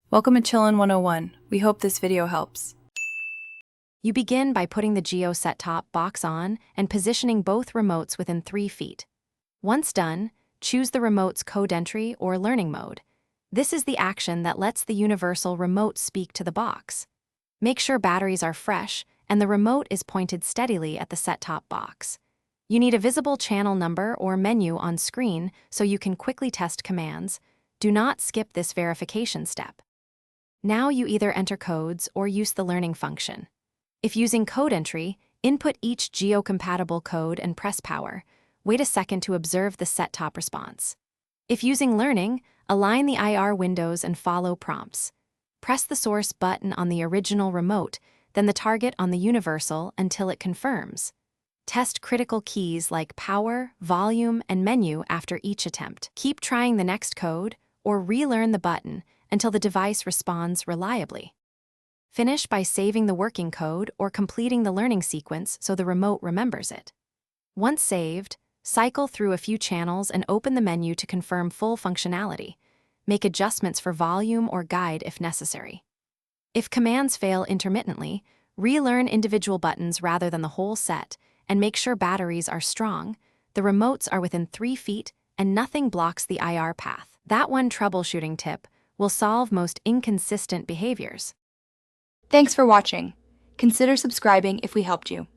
Welcome to Chillin' 101. We hope this video helps. You begin by putting the Geo set-top box on and positioning both remotes within 3 feet. Once done, choose the remote's code entry or learning mode. This is the action that lets the universal remote speak to the box. Make sure batteries are fresh and the remote is pointed steadily at the set-top box. You need a visible channel number or menu on screen so you can quickly test commands. Do not skip this verification step. Now you either enter codes or use the learning function. If using code entry, input each geo-compatible code and press power. Wait a second to observe the set-top response. If using learning, align the IR windows and follow prompts. Press the source button on the original remote, then the target on the universal until it confirms. Test critical keys like power, volume, and menu after each attempt. Keep trying the next code or relearn the button until the device responds reliably. Finish by saving the working code or completing the learning sequence so the remote remembers it. Once saved, cycle through a few channels and open the menu to confirm full functionality. Make adjustments for volume or guide if necessary. If commands fail intermittently, relearn individual buttons rather than the whole set, and make sure batteries are strong, the remotes are within 3 feet, and nothing blocks the IR path. That one troubleshooting tip will solve most inconsistent behaviors. Thanks for watching. Consider subscribing if we helped you.